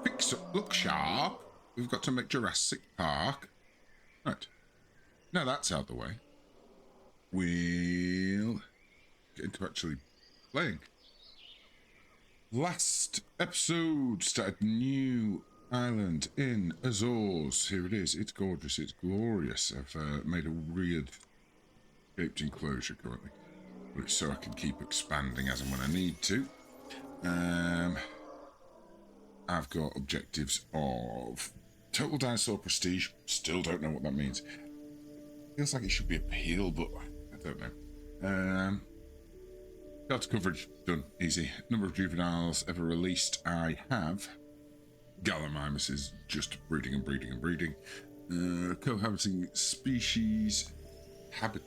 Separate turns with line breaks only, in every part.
Fix up, look sharp. We've got to make Jurassic Park. Right. Now that's out of the way. We'll get into actually playing. Last episode started a new island in Azores. Here it is. It's gorgeous. It's glorious. I've made a weird shaped enclosure currently, but it's so I can keep expanding as and when I need to. I've got objectives of total dinosaur prestige. Still don't know what that means. Feels like it should be appeal, but I don't know. Delta coverage done, easy. Number of juveniles ever released, I have. Gallimimus is just breeding and breeding and breeding. Cohabiting species, cohabiting.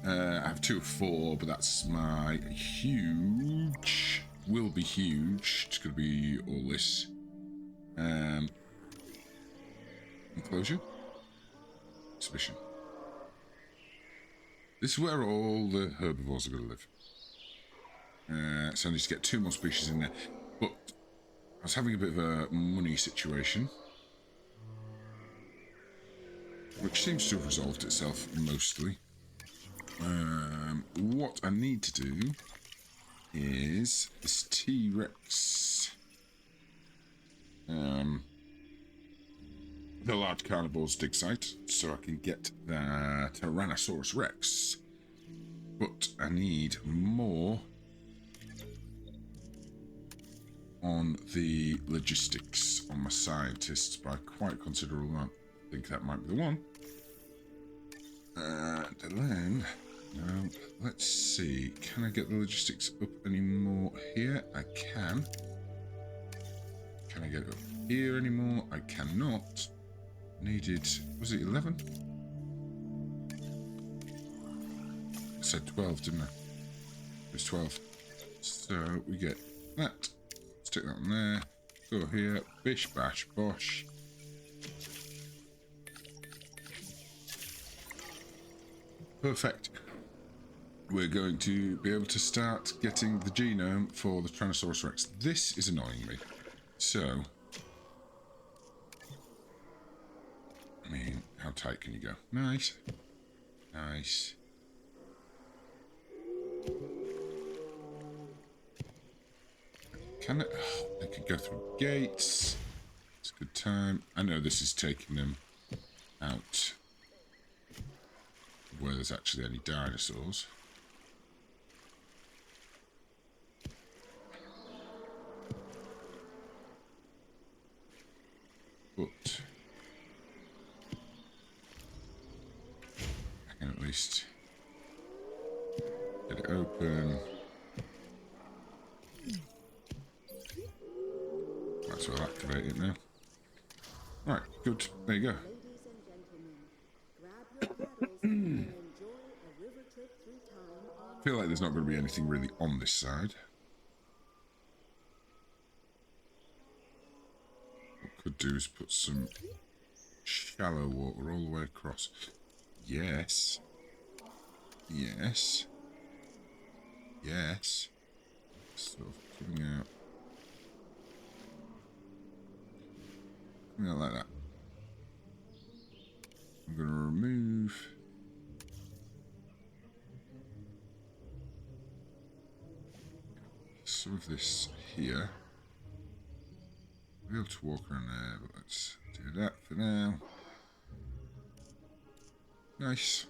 I have 2 of 4, but that's my huge. Will be huge. It's going to be all this. Enclosure. Exhibition. This is where all the herbivores are going to live. So I need to get 2 more species in there. But I was having a bit of a money situation, which seems to have resolved itself mostly. What I need to do is this T-Rex, the large carnivores dig site, so I can get the Tyrannosaurus Rex. But I need more on the logistics on my scientists by quite a considerable amount. I think that might be the one. And then, now, let's see. Can I get the logistics up any more here? I can. Can I get it up here anymore? I cannot. Needed, was it 11? I said 12, didn't I? It was 12. So we get that. Stick that on there. Go here. Bish, bash, bosh. Perfect. We're going to be able to start getting the genome for the Tyrannosaurus Rex. This is annoying me. So, I mean, how tight can you go? Nice. Nice. Can it? Oh, they could go through gates. It's a good time. I know this is taking them out where there's actually any dinosaurs. But I can at least get it open. Might as well activate it now. Right, good. There you go. I feel like there's not going to be anything really on this side. What I could do is put some shallow water all the way across. Yes. Yes. Yes. Sort of coming out. Coming out like that. I'm going to remove some of this here. I'll be able to walk around there, but let's do that for now. Nice.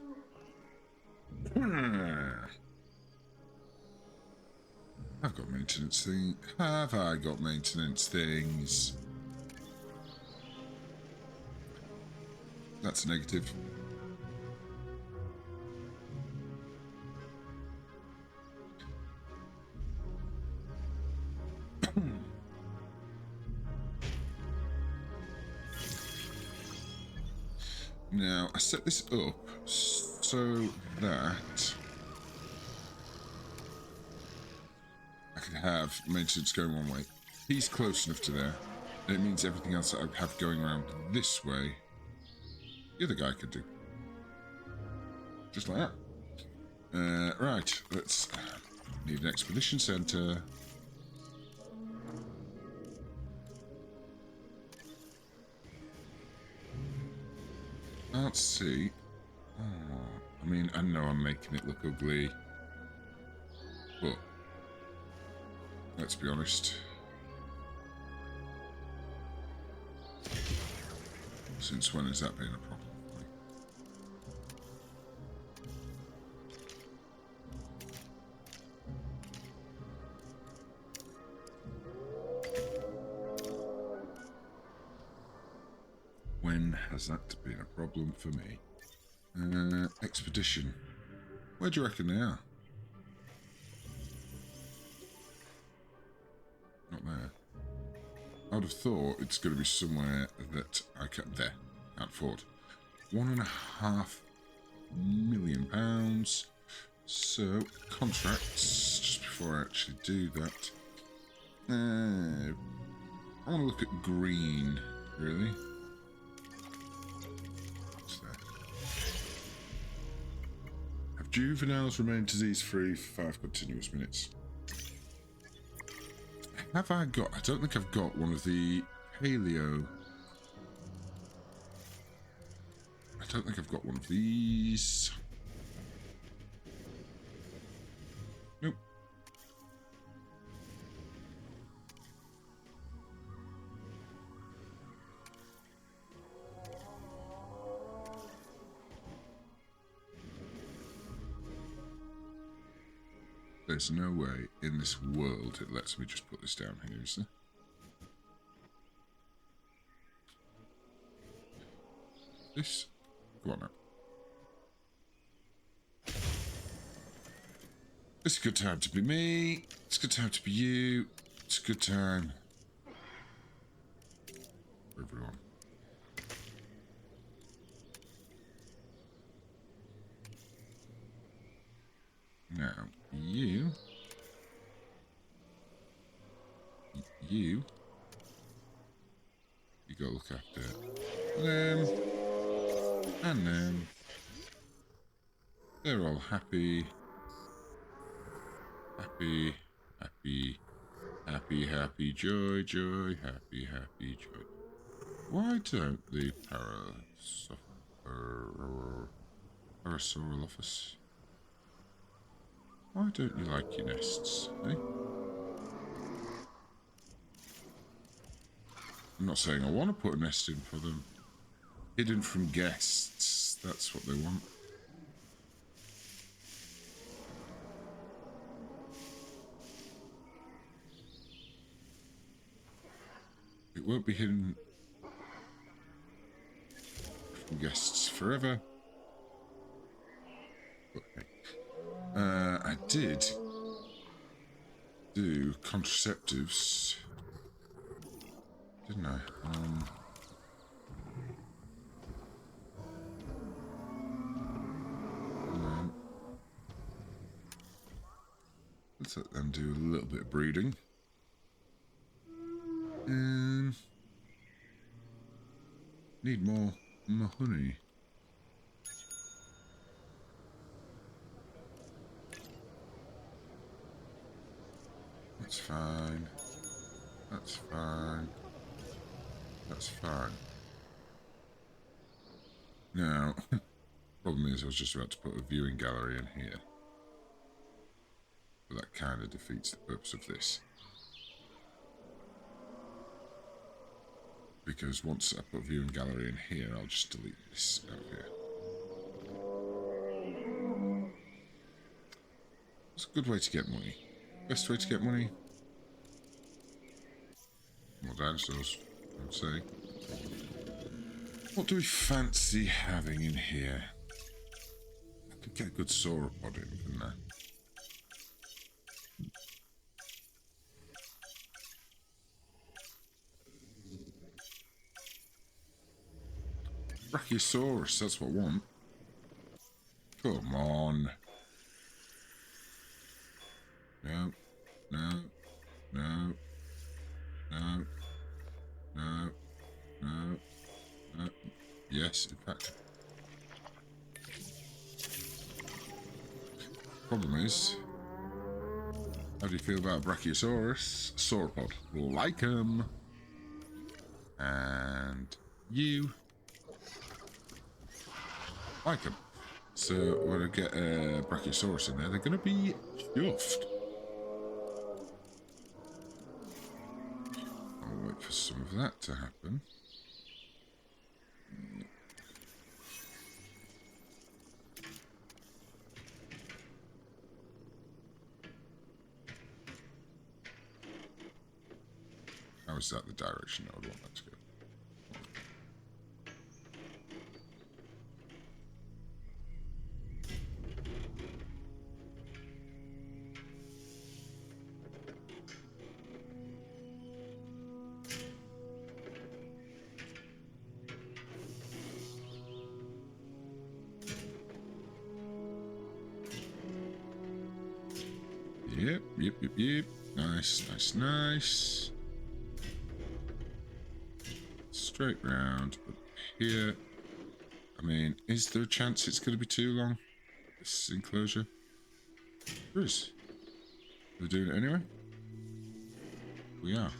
I've got maintenance thing. Have I got maintenance things? That's a negative. Now, I set this up so that I can have maintenance going one way. He's close enough to there, and it means everything else that I have going around this way, the other guy could do. Just like that. Right, let's need an expedition center. Can't see. Oh, I mean, I know I'm making it look ugly, but let's be honest. Since when has that been a problem for me? When has that been a problem for me? Expedition. Where do you reckon they are? Not there. I would have thought it's going to be somewhere that I can't... There. Can't afford. £1.5 million. So, contracts. Just before I actually do that. I want to look at green, really. What's there? Have juveniles remained disease-free for 5 continuous minutes? Have I got... I don't think I've got one of the paleo... I don't think I've got one of these. Nope. There's no way in this world it lets me just put this down here, is there? This? Go on now. It's a good time to be me. It's a good time to be you. It's a good time for everyone. Now, you go look after them and them. They're all happy. Happy, happy, happy, happy, joy, joy, happy, happy, joy. Why don't the parasaural office? Why don't you like your nests, eh? I'm not saying I want to put a nest in for them. Hidden from guests, that's what they want. It won't be hidden from guests forever. Okay. I did do contraceptives, didn't I? Let's let them do a little bit of breeding. Need more honey. That's fine. That's fine. That's fine. Now, problem is I was just about to put a viewing gallery in here. But that kind of defeats the purpose of this. Because once I put viewing gallery in here, I'll just delete this out here. It's a good way to get money. Best way to get money? More dinosaurs, I would say. What do we fancy having in here? I could get a good sauropod in, couldn't I? Brachiosaurus, that's what I want. Come on. No, no, no, no, no, no, no. Yes, in fact. Problem is, how do you feel about Brachiosaurus? Sauropod. Like 'em. And you. like them. So when I get a Brachiosaurus in there, they're going to be chuffed. I'll wait for some of that to happen. How is that the direction I would want that to go? Yep. Nice. Straight round up here. I mean, is there a chance it's going to be too long? This enclosure? There is. We're doing it anyway? We are.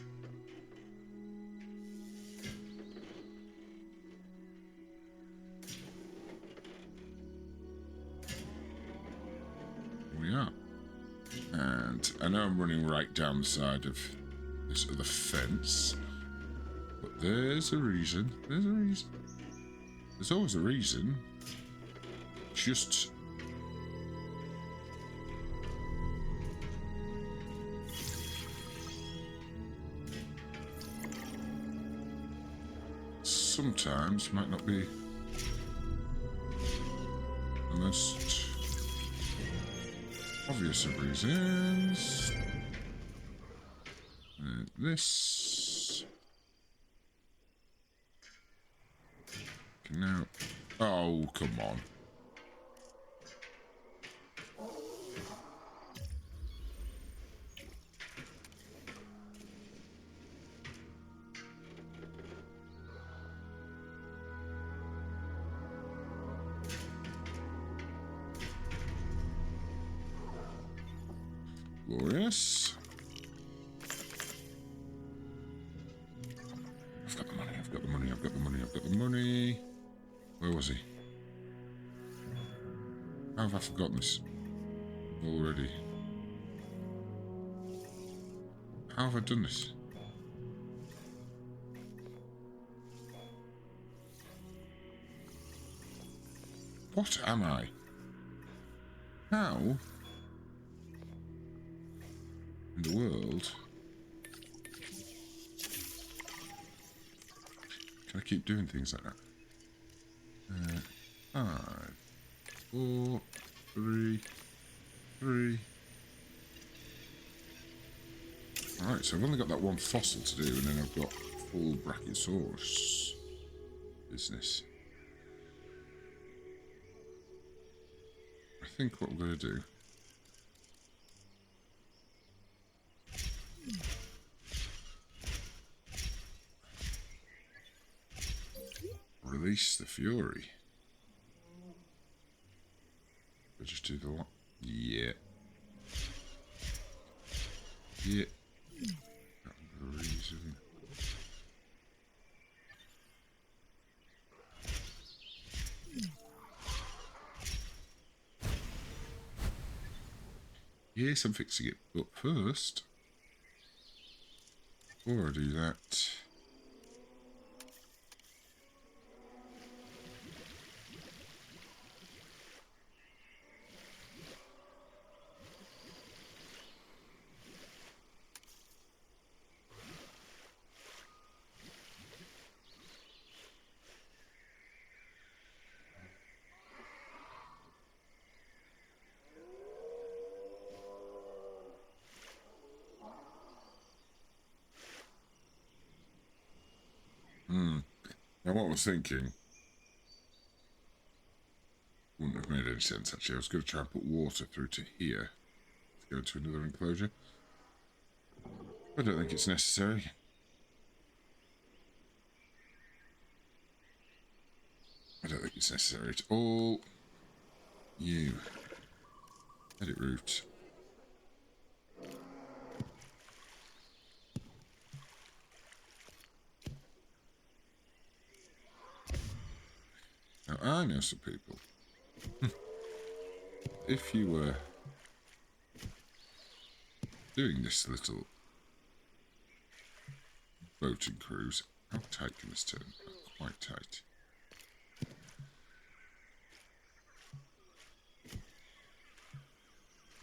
We are. And I know I'm running right down the side of this other fence, but there's a reason. There's always a reason. Just sometimes might not be the most obvious of reasons. This can now. Oh, come on. Glorious. I've got the money. Where was he? How have I forgotten this already? How have I done this? What am I? How in the world can I keep doing things like that? 5, 4, 3. Alright, so I've only got that one fossil to do, and then I've got full Brachiosaurus business. I think what we're going to do release the fury. We'll just do the lot. Yeah. Reason. Yes, I'm fixing it. But first, before I do that, now what I was thinking wouldn't have made any sense actually. I was going to try and put water through to here to go to another enclosure. I don't think it's necessary. I don't think it's necessary at all. You. Edit route. Now I know some people If you were doing this little boating cruise, how tight can this turn? Quite tight.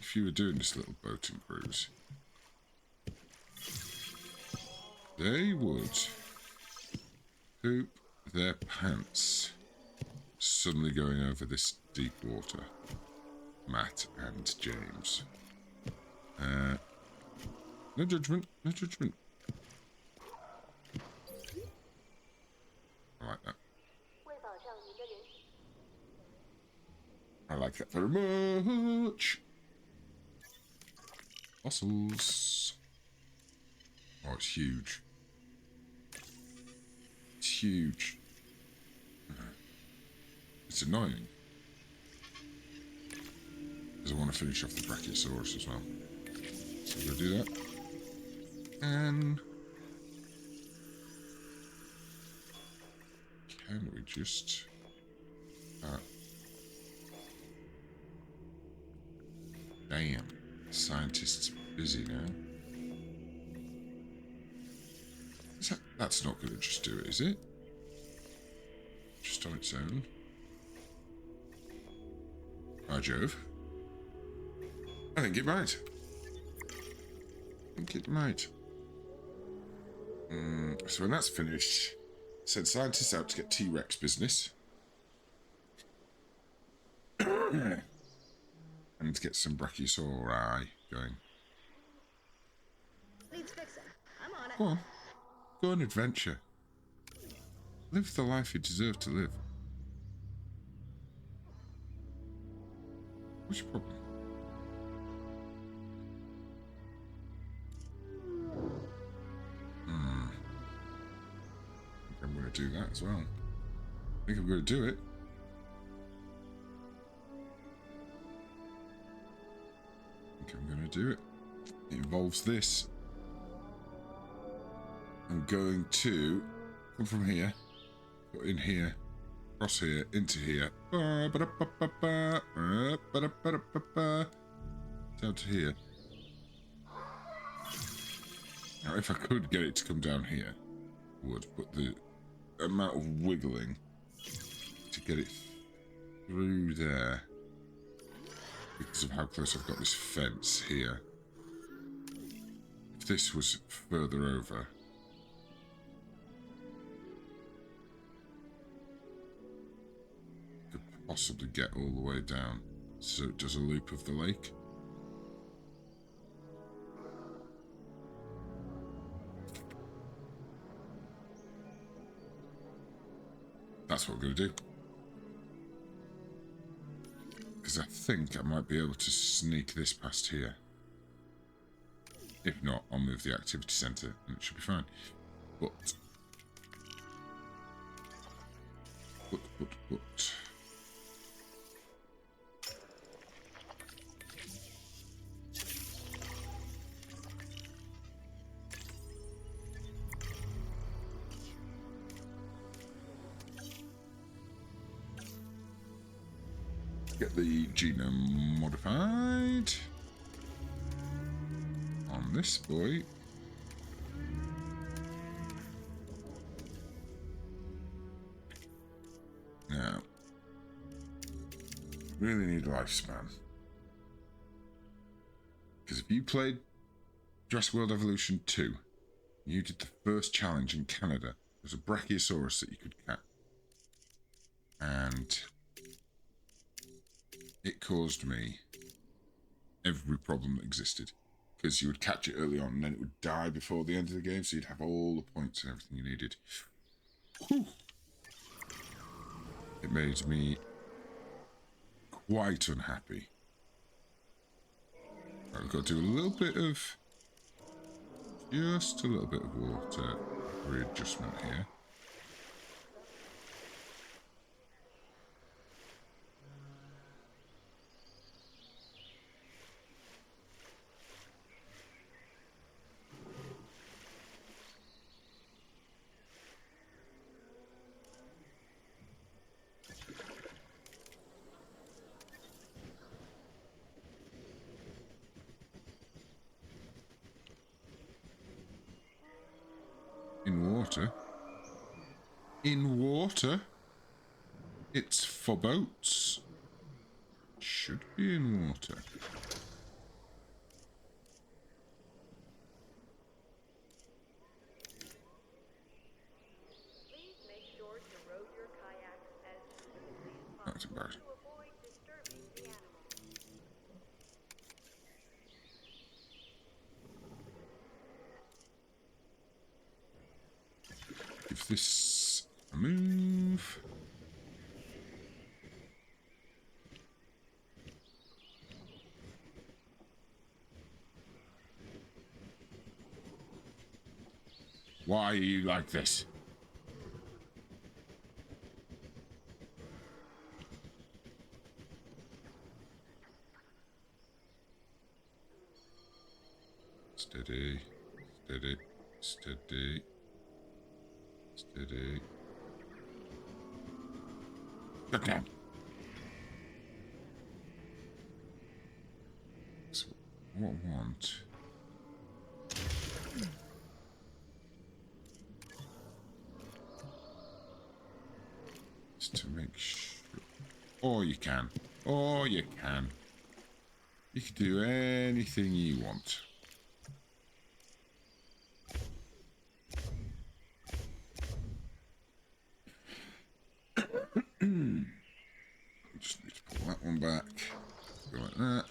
If you were doing this little boating cruise, they would poop their pants suddenly going over this deep water. Matt and James. No judgment, no judgment. I like that. I like that very much. Fossils. Oh, it's huge. It's huge. It's annoying. Because I want to finish off the Brachiosaurus as well. So we'll do that. And can we just damn, scientist's busy now. That's not going to just do it, is it? Just on its own. By Jove. I think it might. I think it might. So when that's finished, send scientists out to get T-Rex business. And to get some Brachiosauri going.
Needs fixing. I'm on it.
Go on. Go on adventure. Live the life you deserve to live. What's your problem? I think I'm going to do that as well. I think I'm going to do it. I think I'm going to do it. It involves this. I'm going to come from here, go in here, cross here, into here, down to here. Now, if I could get it to come down here, I would, but the amount of wiggling to get it through there, because of how close I've got this fence here. If this was further over, I could possibly get all the way down, so it does a loop of the lake. That's what we're going to do. Because I think I might be able to sneak this past here. If not, I'll move the activity centre and it should be fine. But. Get the genome modified on this boy. Now, really need a lifespan. Because if you played Jurassic World Evolution 2, you did the first challenge in Canada. There was a Brachiosaurus that you could catch. And it caused me every problem that existed. Because you would catch it early on and then it would die before the end of the game, so you'd have all the points and everything you needed. Whew. It made me quite unhappy. Right, we've got to do a little bit of... just a little bit of water readjustment here. In water? In water? It's for boats. Should be in water.
Please make sure to row your kayaks as smoothly as
That's
possible
embarrassing.
to avoid disturbing the animals.
Give this a move. Why are you like this? Steady, steady, steady, steady. Look down. So, what I want is to make sure. Or you can. Or you can. You can do anything you want. Just need to pull that one back. Go like that.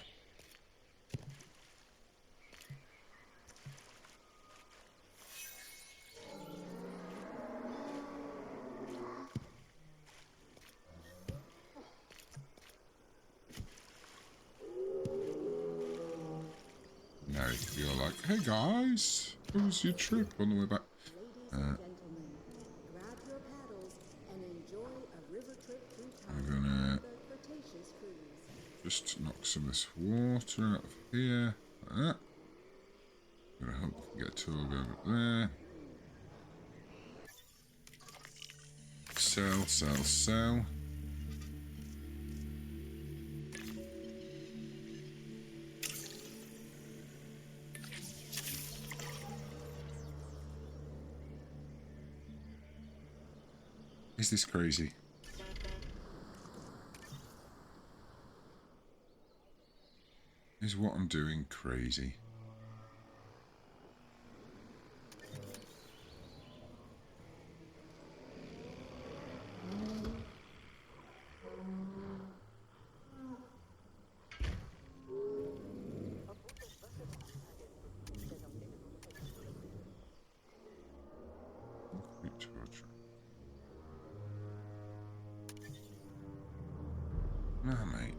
Now you're like, hey guys, how was your trip on the way back?
Ladies and gentlemen, grab your paddles and enjoy a river trip through time.
I'm gonna
The Cretaceous cruise.
just knock some of this water out of here, like that. I'm gonna hope we can get a tug over there. Sell, sell, sell. Is this crazy? Is what I'm doing crazy? No, mate.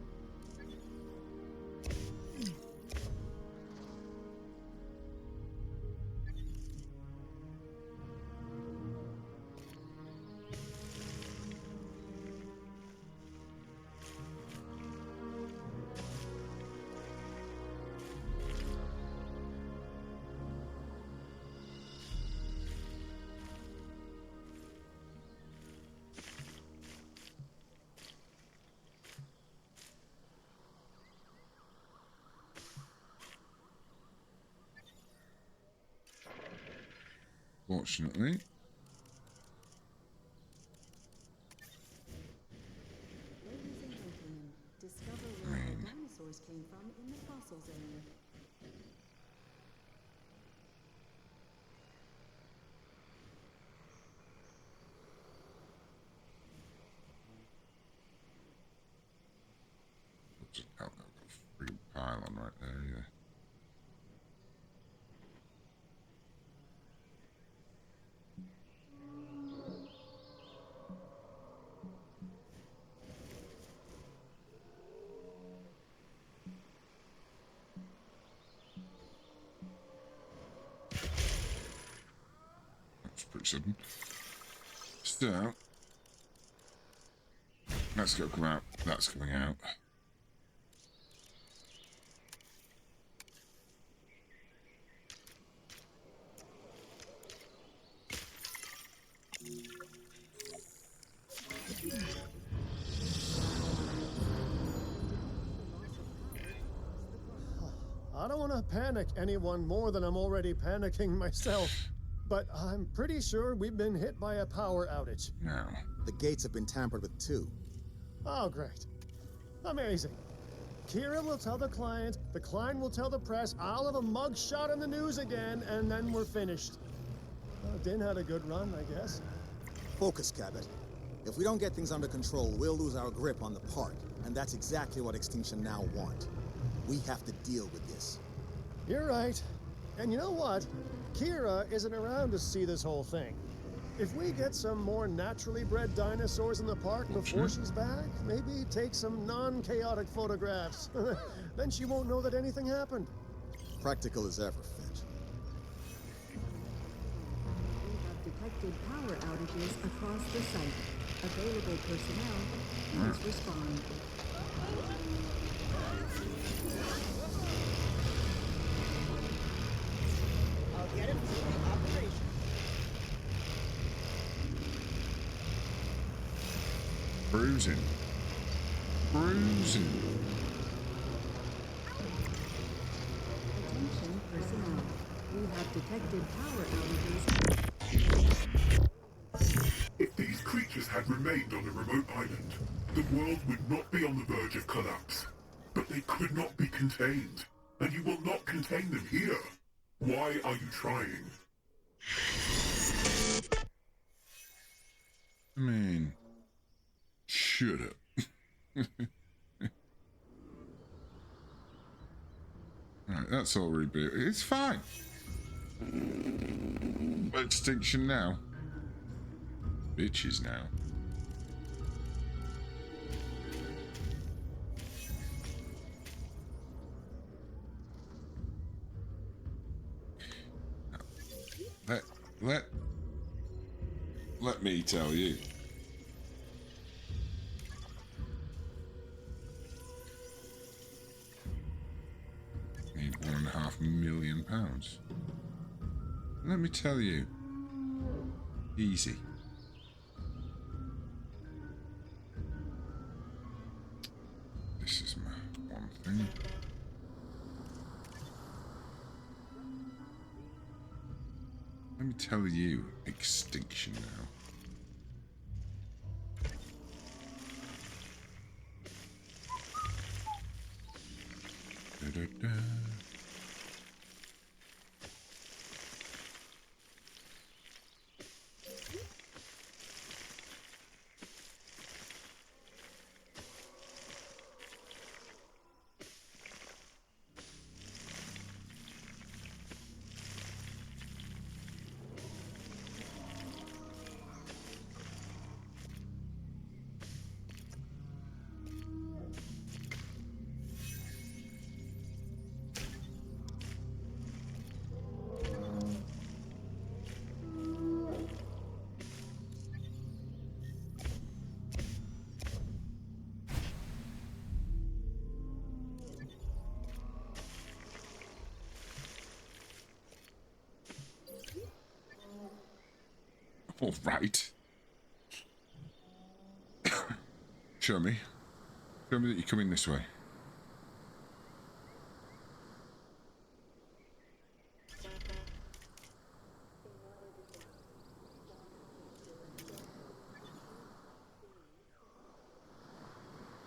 Fortunately.
Ladies and gentlemen, discover where the dinosaurs came from in the fossil zone.
Just out there, got a free pylon right there, yeah. That's pretty sudden. So, let's go come out. That's coming out.
I don't want to panic anyone more than I'm already panicking myself. but I'm pretty sure we've been hit by a power outage.
Now,
The gates have been tampered with too.
Oh, great. Amazing. Kira will tell the client will tell the press, I'll have a mug shot in the news again, and then we're finished. Din had a good run, I guess.
Focus, Cabot. If we don't get things under control, we'll lose our grip on the park, and that's exactly what Extinction Now want. We have to deal with this.
You're right. And you know what? Kira isn't around to see this whole thing. If we get some more naturally bred dinosaurs in the park before she's back, maybe take some non-chaotic photographs. Then she won't know that anything happened.
Practical as ever, Finch.
We have detected power outages across the site. Available personnel, please respond.
I'll get him to the operation.
bruising. Bruising.
Attention personnel. We have detected power outages.
If these creatures had remained on a remote island, the world would not be on the verge of collapse. But they could not be contained, and you will not contain them here. Why are you trying?
I mean, shut up. Right, that's all reboot. It's fine. Extinction Now. Bitches now. Let me tell you. Need £1.5 million. Let me tell you. Easy. This is my one thing. Let me tell you, Extinction Now. Da-da-da. All right. Show me. Show me that you're coming this way.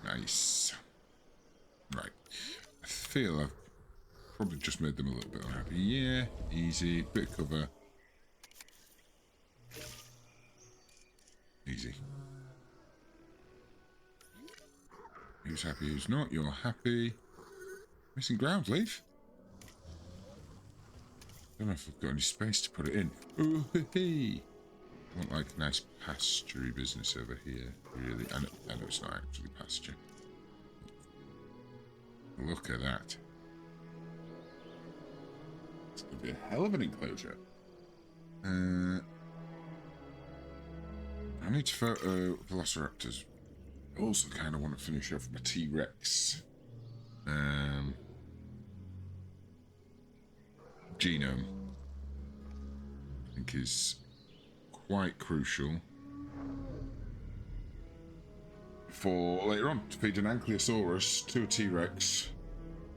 Nice. Right. I feel I've probably just made them a little bit unhappy. Yeah, easy. Bit of cover. Easy. Who's happy, who's not? You're happy. Missing ground, leave. Don't know if I've got any space to put it in. Ooh, hee. I want like nice pastury business over here. Really, I know it's not actually pasture. Look at that. It's gonna be a hell of an enclosure. I need to photo velociraptors. I also kind of want to finish off my T-Rex genome. I think is quite crucial for later on to feed an Ankylosaurus to a T-Rex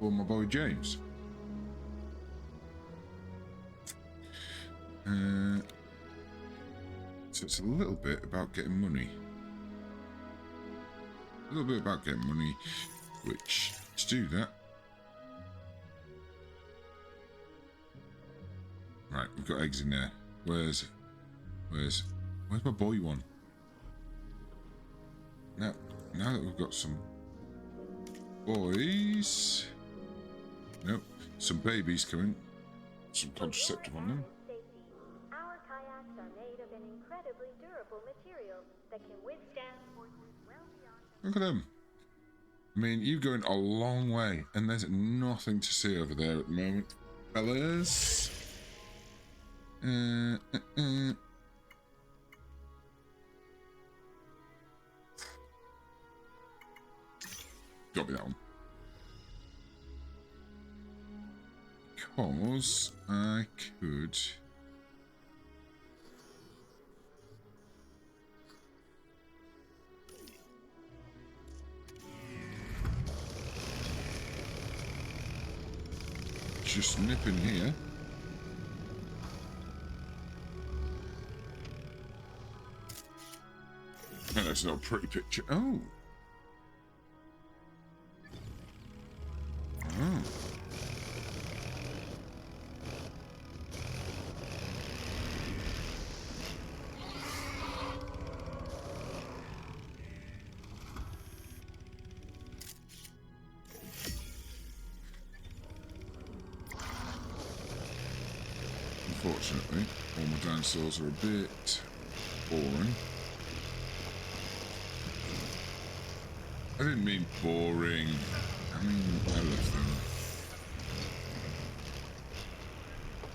for my boy James. So it's a little bit about getting money. A little bit about getting money, which, to do that... Right, we've got eggs in there. Where's my boy one? Now that we've got some boys... Nope, some babies coming. Some contraceptive on them.
Safety. Our kayaks are made of an incredibly durable material that can withstand forces well beyond.
Look at them. I mean, you're going a long way, and there's nothing to see over there at the moment, fellas. Got me that one. Because I could... just nip in here. Oh, that's not a pretty picture. Oh. Oh. Unfortunately, all my dinosaurs are a bit boring. I didn't mean boring. I mean, I love them.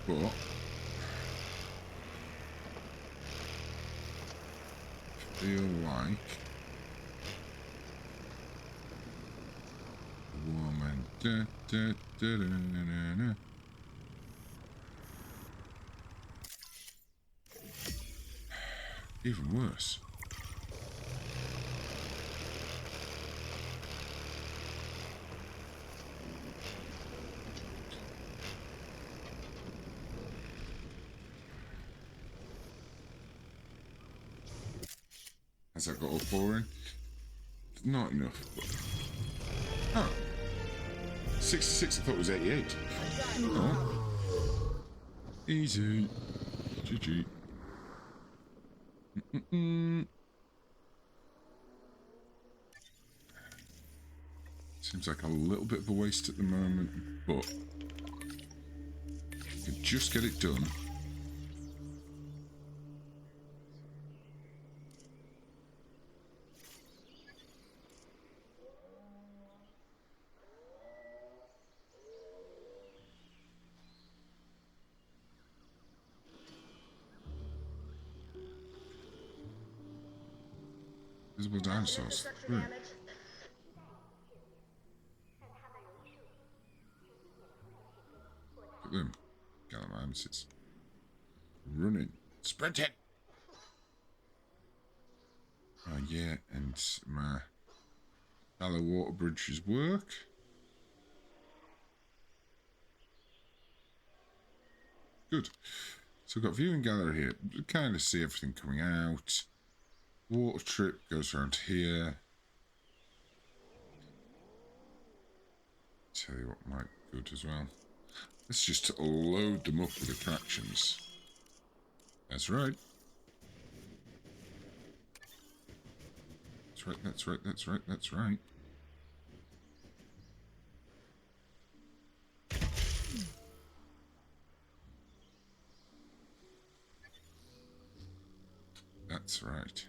But I feel like a woman. Da, da, da, da, da, da. Even worse. Has that got all boring? Not enough. But... Oh. 66, I thought it was 88. Oh. Easy. GG. Seems like a little bit of a waste at the moment, but you can just get it done. Visible dinosaurs. Look at them. Gallimimus. Running. Sprinting! Oh yeah, and my shallow water bridges work. Good. So we've got viewing gallery here. You kind of see everything coming out. Water trip goes around here. Tell you what might be good as well. Let's just load them up with attractions. That's right. That's right, that's right, that's right, that's right. That's right.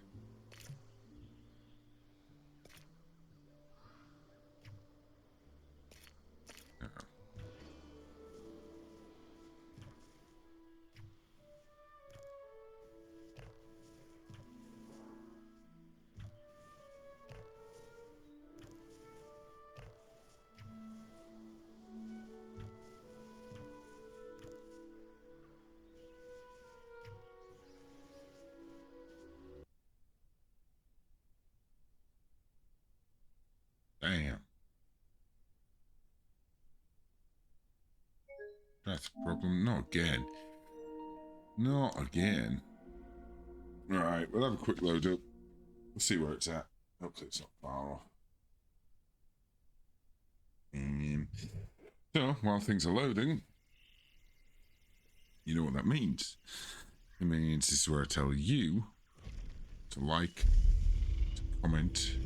Damn. That's a problem. Not again. Not again. Alright, we'll have a quick load up. We'll see where it's at. Hopefully it's not far off. So, while things are loading, you know what that means. It means this is where I tell you to like, to comment,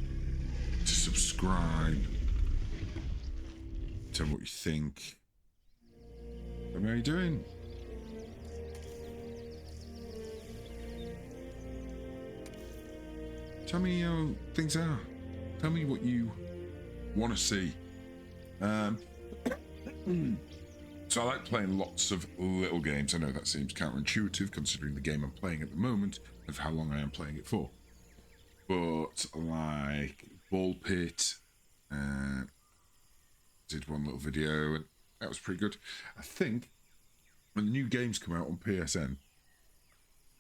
to subscribe, tell me what you think. How are you doing? Tell me how things are. Tell me what you want to see. So I like playing lots of little games. I know that seems counterintuitive considering the game I'm playing at the moment of how long I am playing it for. But like Ball Pit, did one little video and that was pretty good. I think when the new games come out on PSN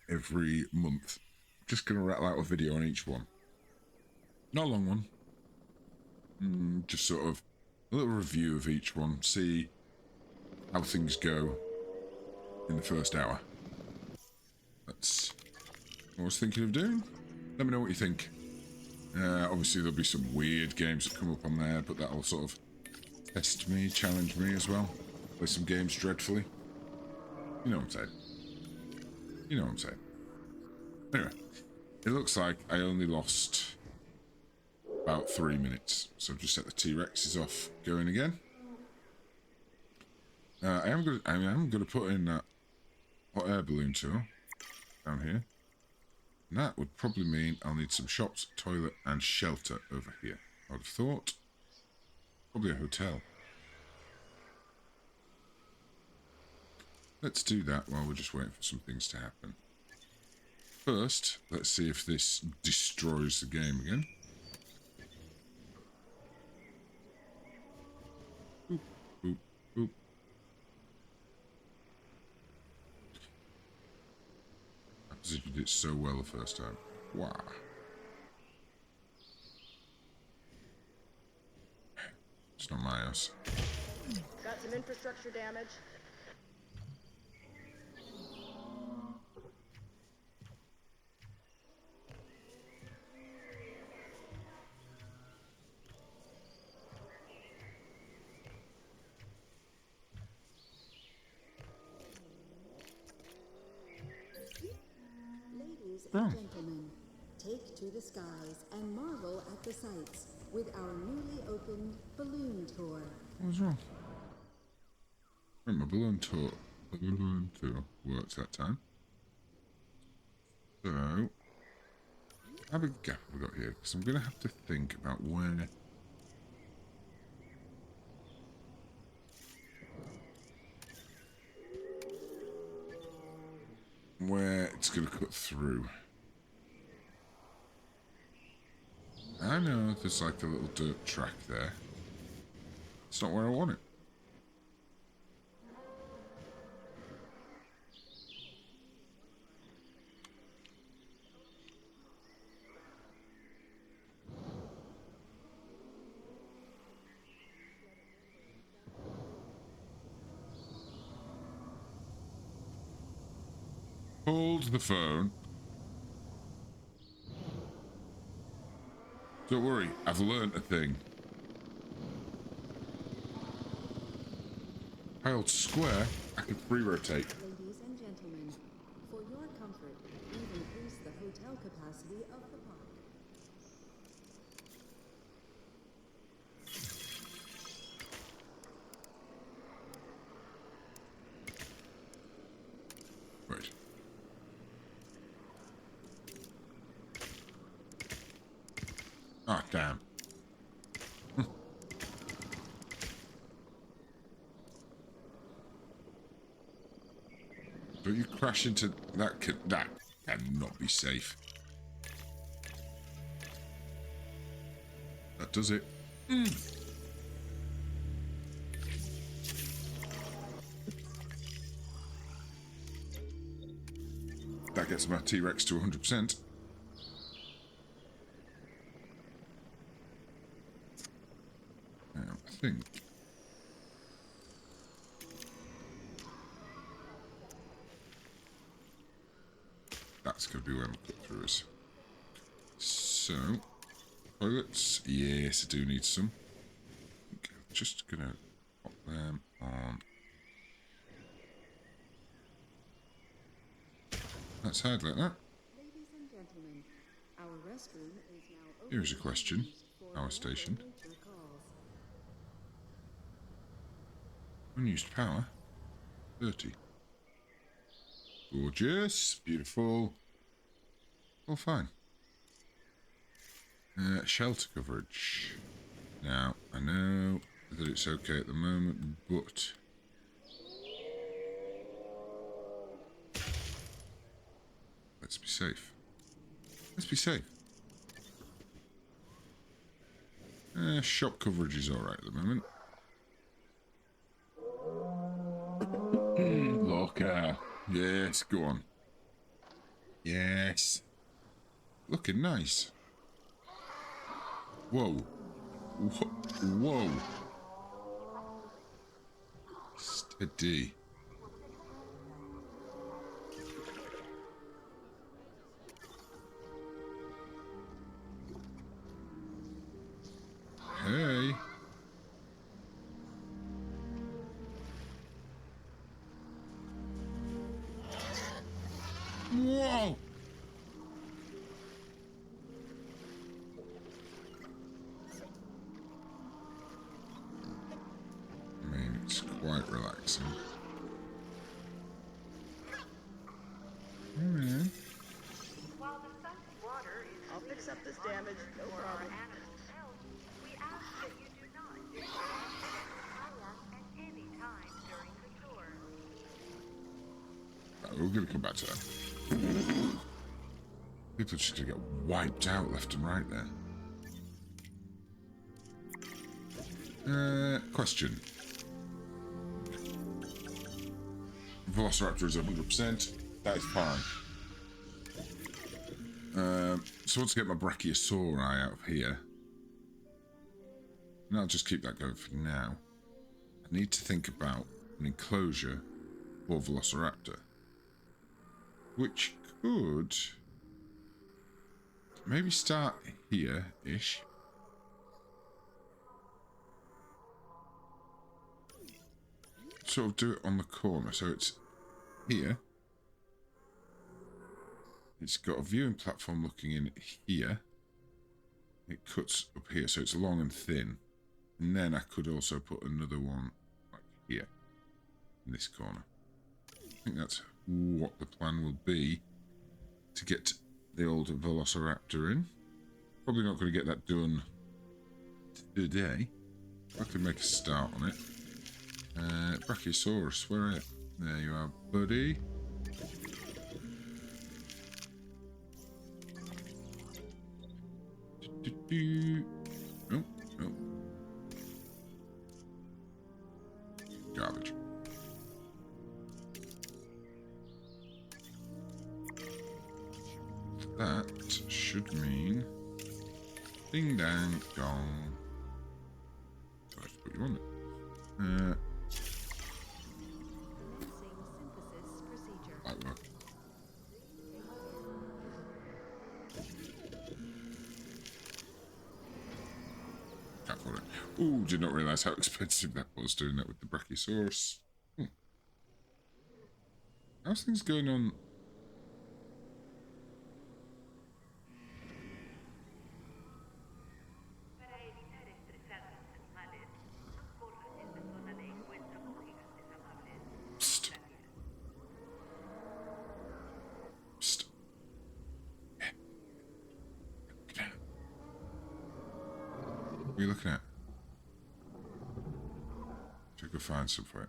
every month, I'm just going to rattle out a video on each one. Not a long one. Just sort of a little review of each one. See how things go in the first hour. That's what I was thinking of doing. Let me know what you think. Obviously there'll be some weird games that come up on there, but that'll sort of test me, challenge me as well. Play some games dreadfully. You know what I'm saying. You know what I'm saying. Anyway, it looks like I only lost about 3 minutes. So I've just set the T-Rexes off going again. I am going to put in that hot air balloon tour down here. And that would probably mean I'll need some shops, toilet and shelter over here. I would have thought. Probably a hotel. Let's do that while we're just waiting for some things to happen. First, let's see if this destroys the game again. Boop, boop, boop. I positioned it so well the first time. Wow. It's not my house.
Got some infrastructure damage.
Ladies and gentlemen, take to the skies and marvel at the sights with our newly opened balloon tour.
What was wrong? Right, my balloon tour worked that time. So, how big gap have we got here? Because I'm going to have to think about where it's going to cut through. I know there's like a little dirt track there. It's not where I want it. Hold the phone. Don't worry, I've learnt a thing. Held square, I can free rotate.
Ladies and gentlemen, for your comfort, we've increased the hotel capacity of the park.
Right. Ah, damn. Don't you crash into that? That cannot be safe. That does it. That gets my T-Rex to 100%. Now, I think. That's going to be where my cut through is. So, toilets. Yes, I do need some. Okay, just going to pop them on. Let's hide like that.
Ladies and gentlemen, our restroom is now open.
Here's a question.
for
Power
whatever
station.
nature calls.
Unused power. 30. Gorgeous. Beautiful. All fine. Shelter coverage. Now, I know that it's okay at the moment, but... let's be safe. Let's be safe. Shop coverage is alright at the moment. Locker. Yes, go on. Yes. Looking nice. Whoa. Whoa. Steady. Hey. Whoa. I mean, it's quite relaxing. Man.
While the sun's water is
I'll fix up this damage, no
for our
problem.
animals' health, we ask that you do not kayak at any time during the tour.
We're going to come back to that. People just going to get wiped out left and right there. Question. Velociraptor is 100%. That is fine. So once I get my Brachiosaurus out of here, and I'll just keep that going for now, I need to think about an enclosure for Velociraptor, which could maybe start here-ish. Sort of do it on the corner, so it's here. It's got a viewing platform looking in here. It cuts up here, so it's long and thin. And then I could also put another one like here, in this corner. I think that's what the plan will be to get the old Velociraptor in. Probably not going to get that done today. I can make a start on it. Brachiosaurus, where are you? There you are, buddy. Oh, oh. Garbage. That should mean ding dang gong. So I have to put you on it.
Commencing synthesis procedure.
Like that. Can't afford it. Ooh, did not realise how expensive that was doing that with the Brachiosaurus. How's things going on?
Para evitar estresar a los animales, no corran en la zona de encuentro con gigantes amables.
Psst. Psst. Get down. What are you looking at? Should I go find some for it?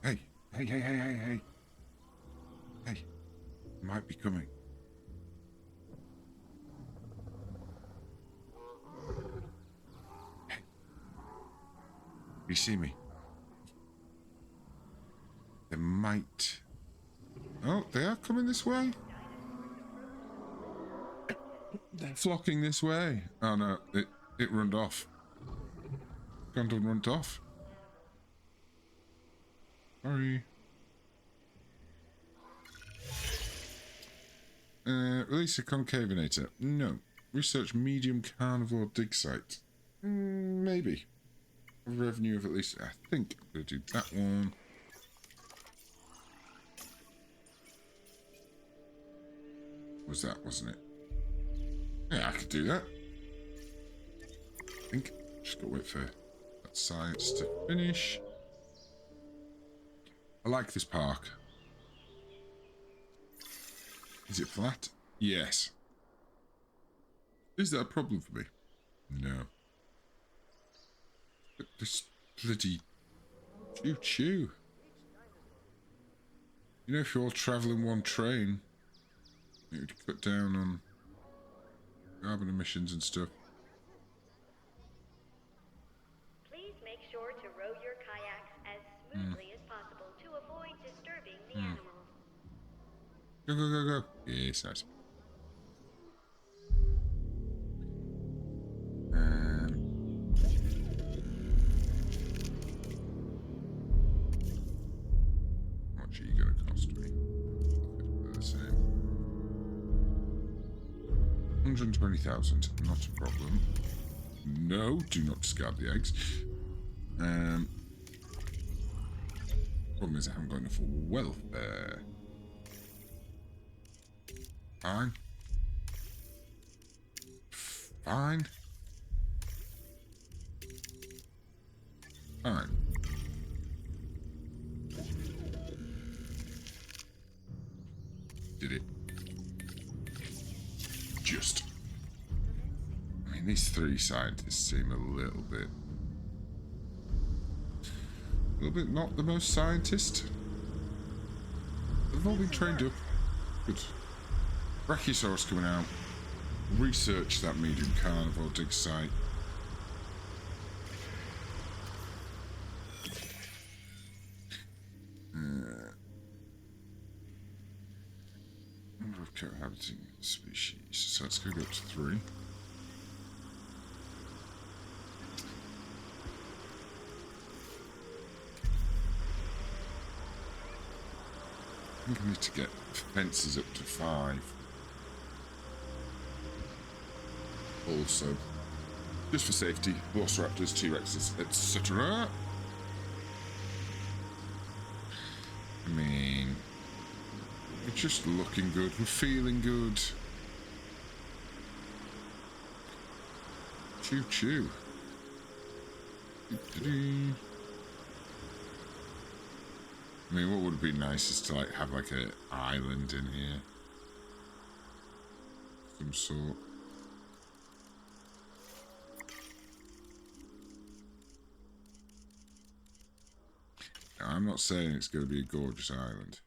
Hey, hey, hey, hey, hey, hey. Hey, it might be coming. Hey. You see me? They might... Oh, they are coming this way. They're flocking this way. Oh no, it runned off. Gone and runned off. Sorry. release a concavinator. No. Research medium carnivore dig site. Maybe. Revenue of at least, I think I'm going to do that one. Was that, wasn't it? Yeah, I could do that. I think. Just got to wait for that science to finish. I like this park. Is it flat? Yes. Is that a problem for me? No. But this bloody choo-choo. You know, if you're all travelling one train, it would cut down on carbon emissions and stuff.
Please make sure to row your kayaks as smoothly as possible to avoid disturbing the animals.
Go, go, go, go. Yes, nice. How much are you going to cost me? The same. 120,000. Not a problem. No, do not discard the eggs. Problem is I haven't got enough welfare. Fine. Fine. Fine. Did it. Just. I mean, these three scientists seem a little bit not the most scientist. They've all been trained up. Good. Brachiosaurus coming out. Research that medium carnivore dig site. Number of cohabiting species. So it's going to go up to 3. I think I need to get fences up to 5. Also, just for safety, velociraptors, T-Rexes, etc. I mean, we're just looking good, we're feeling good. Choo-choo. I mean, what would be nice is to like have like an island in here, some sort. Now, I'm not saying it's going to be a gorgeous island.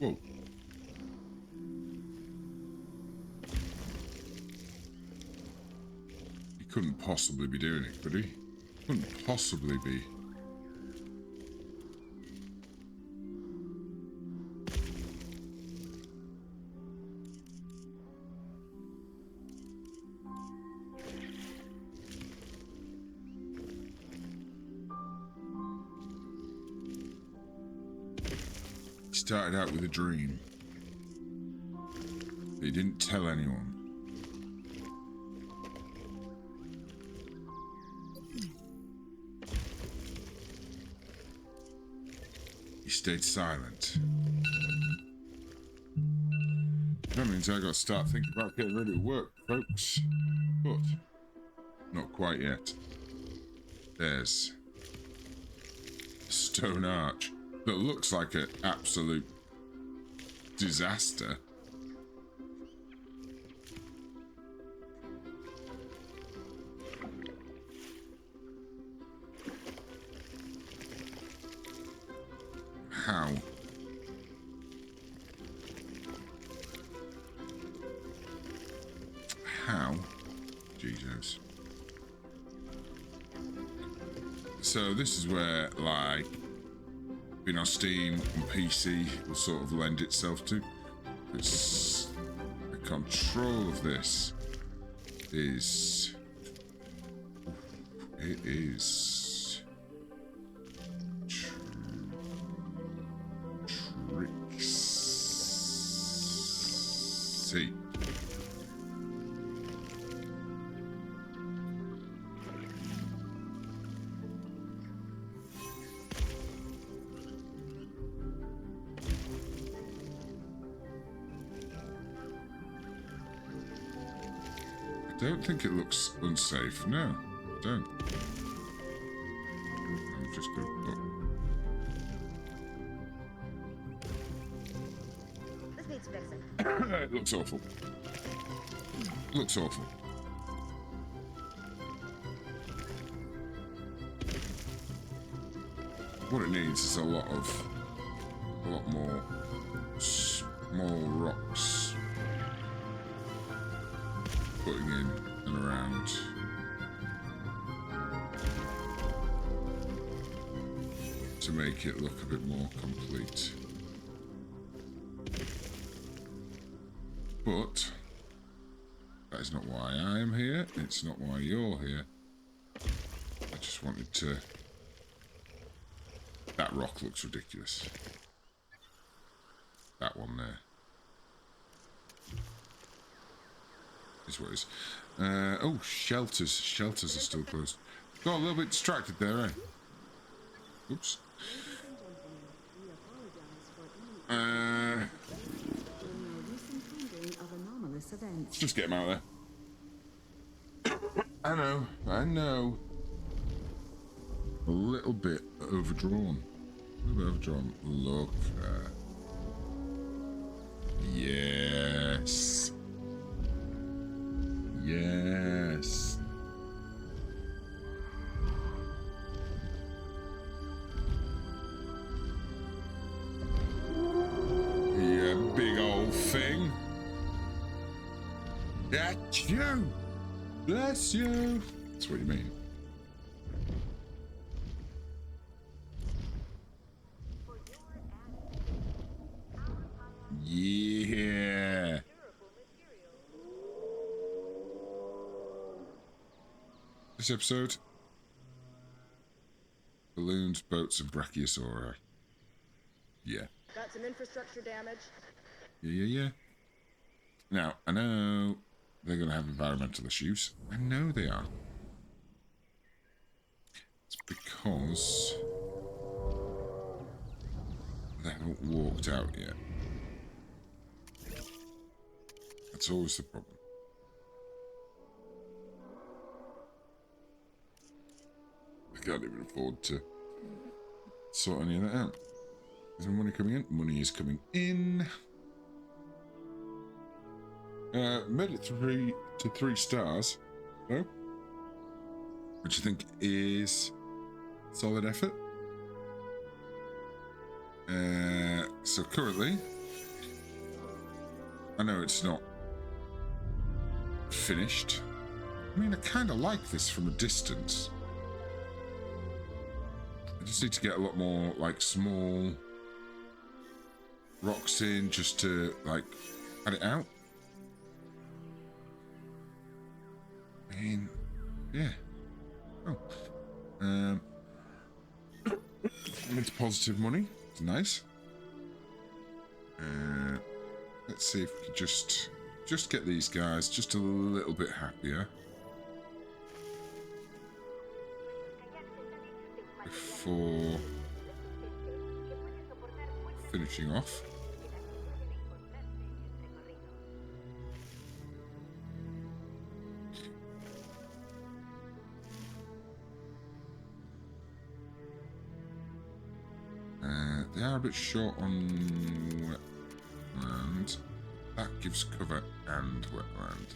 Whoa. Couldn't possibly be doing it, could he? Couldn't possibly be. He started out with a dream. He didn't tell anyone. He stayed silent. That means I gotta start thinking about getting ready to work, folks. But not quite yet. There's a stone arch that looks like an absolute disaster. How? How? Jesus. So this is where, like, being on Steam and PC will sort of lend itself to. It's the control of this is... It is... See. I don't think it looks unsafe. No, I don't. I'm just going to look.
This needs fixing.
It looks awful. Looks awful. What it needs is a lot more small rocks putting in and around. To make it look a bit more complete. But that is not why I am here. It's not why you're here. I just wanted to... That rock looks ridiculous. That one there. Is what it is. Oh, shelters. Shelters are still closed. Got a little bit distracted there, eh? Oops. Let's just get him out there. I know. A little bit overdrawn. Look. Yes. Yes. Yeah, big old thing. That's you. Bless you. That's what you mean. Yeah. This episode: balloons, boats, and Brachiosaurus. Yeah.
Got some infrastructure damage.
Yeah. Now, I know they're going to have environmental issues. I know they are. It's because they haven't walked out yet. That's always the problem. I can't even afford to sort any of that out. Is there money coming in? Money is coming in. Made it 3 to 3 stars, though, which I think is solid effort. So currently, I know it's not finished, I mean, I kind of like this from a distance. I just need to get a lot more, like, small rocks in just to, like, add it out. I mean, yeah. Oh. I'm into positive money. It's nice. Let's see if we can just get these guys just a little bit happier before finishing off. They are a bit short on wetland. That gives cover and wetland.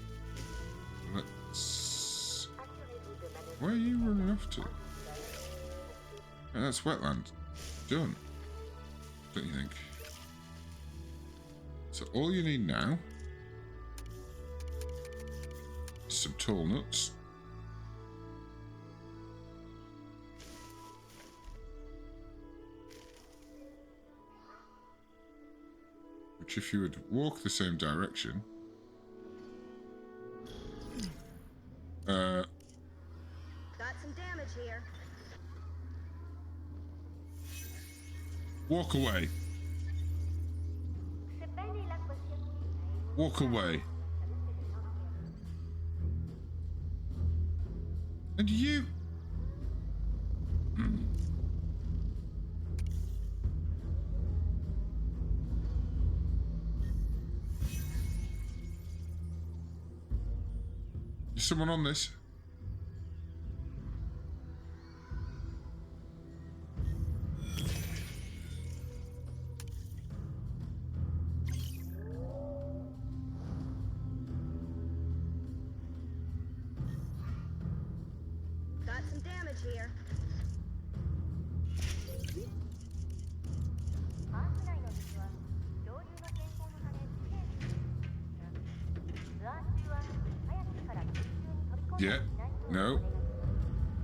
Let's... Where are you running off to? Yeah, that's wetland. Done. Don't you think? So all you need now is some tall nuts. Which, if you would walk the same direction,
Got some damage here.
walk away. Walk away. And you... Is someone on this?
Got some damage here.
Yeah. No.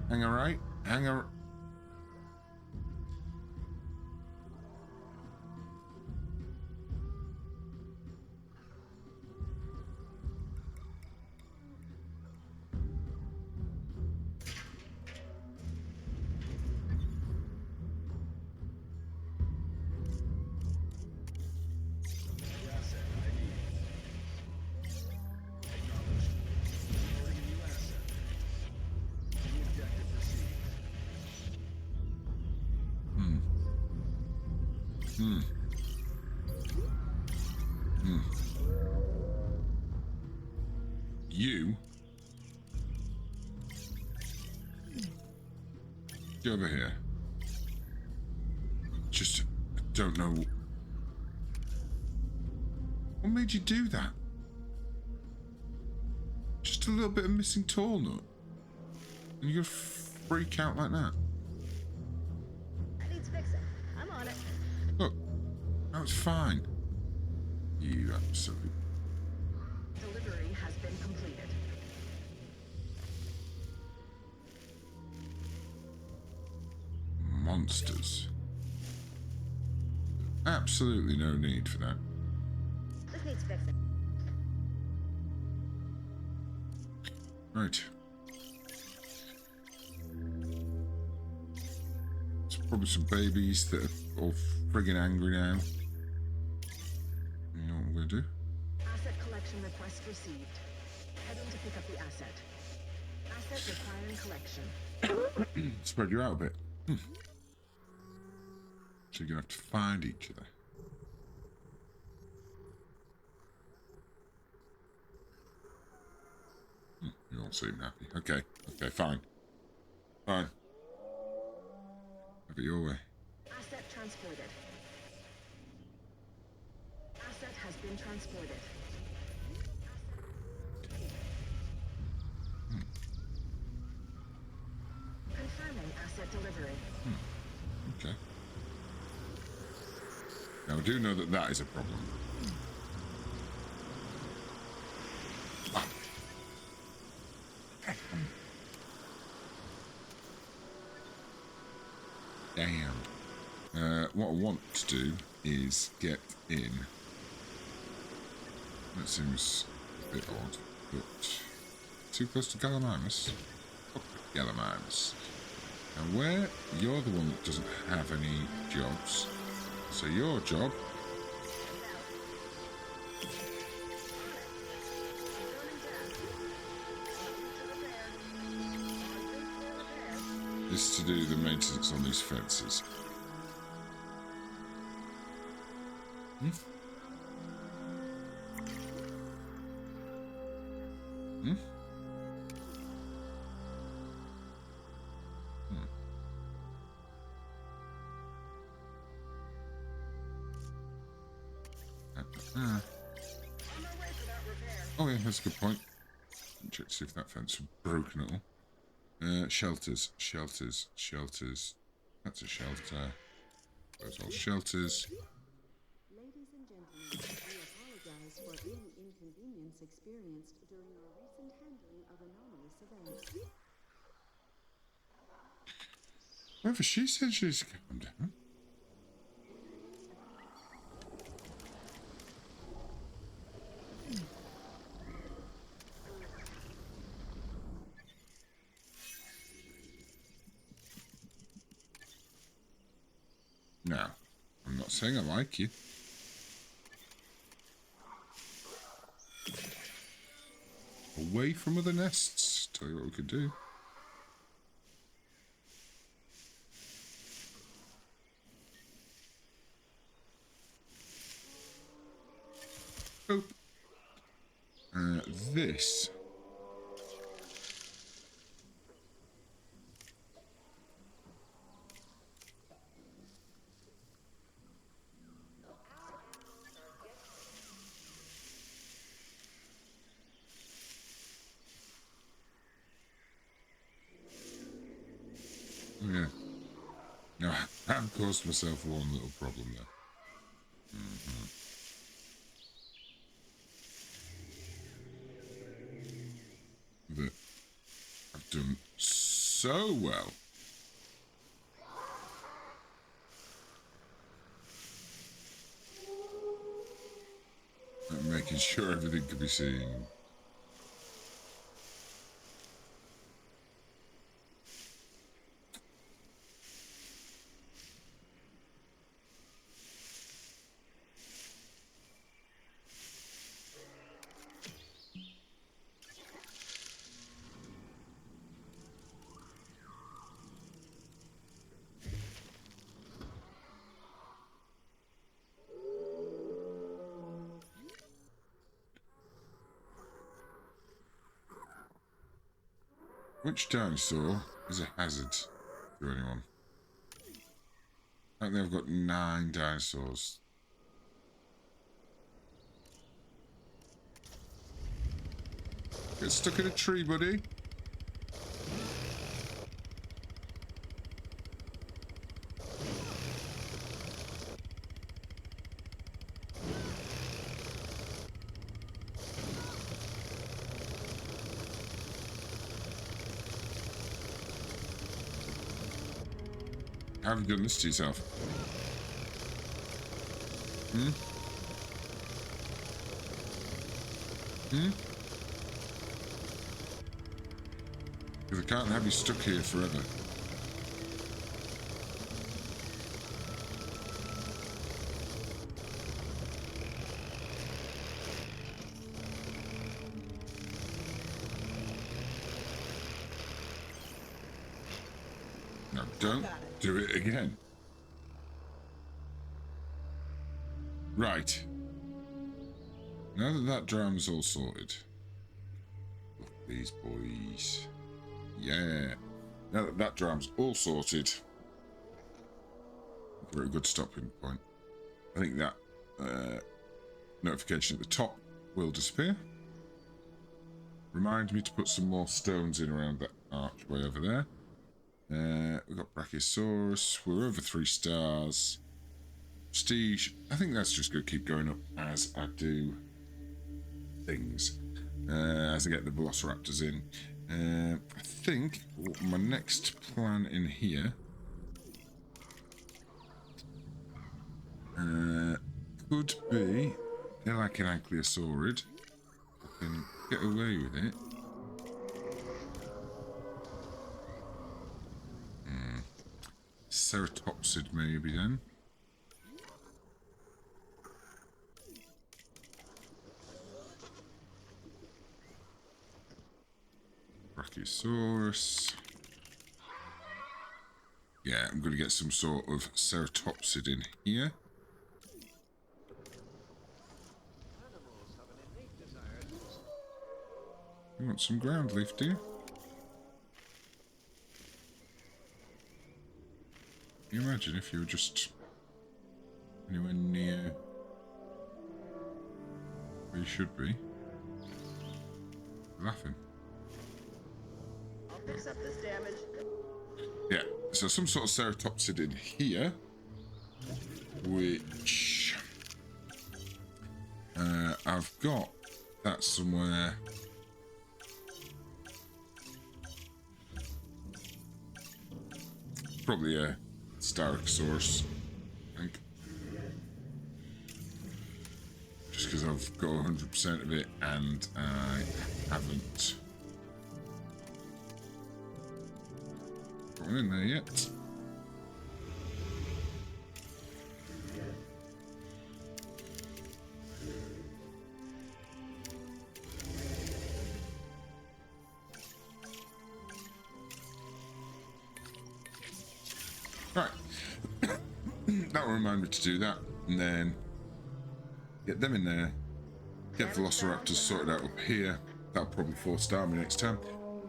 Hang on right. Hang on. You get over here. Just don't know what made you do that. Just a little bit of missing tall nut, and you're gonna freak out like that.
That needs fixing. I'm on it.
Look, now it's fine. You absolute
Delivery has been completed.
monsters. Absolutely no need for that.
This needs fixing.
Right. There's probably some babies that are all friggin' angry now. You know what we're gonna do?
Asset collection request received. Heading to pick up the asset. Asset requiring collection.
Spread you out a bit. So you're gonna have to find each other. You all seem happy. Okay, okay, fine. Fine. Have it your way.
Asset transported. Asset has been transported. Confirming asset delivery.
Okay. Now I do know that that is a problem. what I want to do is get in. That seems a bit odd, but too close to Gallimimus. Fuck Gallimimus. And where you're the one that doesn't have any jobs, so your job is to do the maintenance on these fences. Hmm? Hmm? Oh yeah, that's a good point. Check to see if that fence was broken at all. Shelters. That's a shelter. Those are all shelters.
Ladies and gentlemen, we apologize for any inconvenience experienced during our recent handling of anomalous events.
Whatever she said, she's calm down. Now, I'm not saying I like you. Away from other nests. Tell you what we could do. Oh. This. Yeah. Now, I've caused myself one little problem there. That I've done so well. At making sure everything can be seen. Which dinosaur is a hazard to anyone? I think they've got 9 dinosaurs. Get stuck in a tree, buddy. How have you done this to yourself? Hmm? Hmm? Because I can't have you stuck here forever. No, don't do it again. Right. Now that that drama's all sorted. Look at these boys. Yeah. Now that that drama's all sorted. We're at a good stopping point. I think that notification at the top will disappear. Remind me to put some more stones in around that archway over there. We've got Brachiosaurus. We're over 3 stars. Prestige. I think that's just going to keep going up as I do things. As I get the Velociraptors in. I think my next plan in here Could be. They're like an ankylosaurus. I can get away with it. Ceratopsid maybe then. Brachiosaurus. Yeah, I'm going to get some sort of ceratopsid in here. You want some ground leaf, do you? Can you imagine if you were just anywhere near where you should be? Laughing.
I'll fix up this damage.
Yeah, so some sort of ceratopsid in here, which I've got that somewhere. Probably a Brachiosaurus, I think. Just because I've got 100% of it and I haven't got one in there yet. Right. That will remind me to do that, and then get them in there. Get Velociraptors sorted out up here. That'll probably 4-star me next time.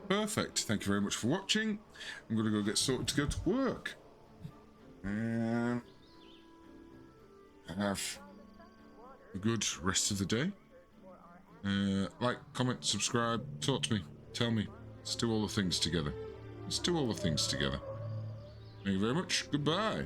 Perfect. Thank you very much for watching. I'm going to go get sorted to go to work. And have a good rest of the day. Like, comment, subscribe, talk to me, tell me. Let's do all the things together. Let's do all the things together. Thank you very much. Goodbye.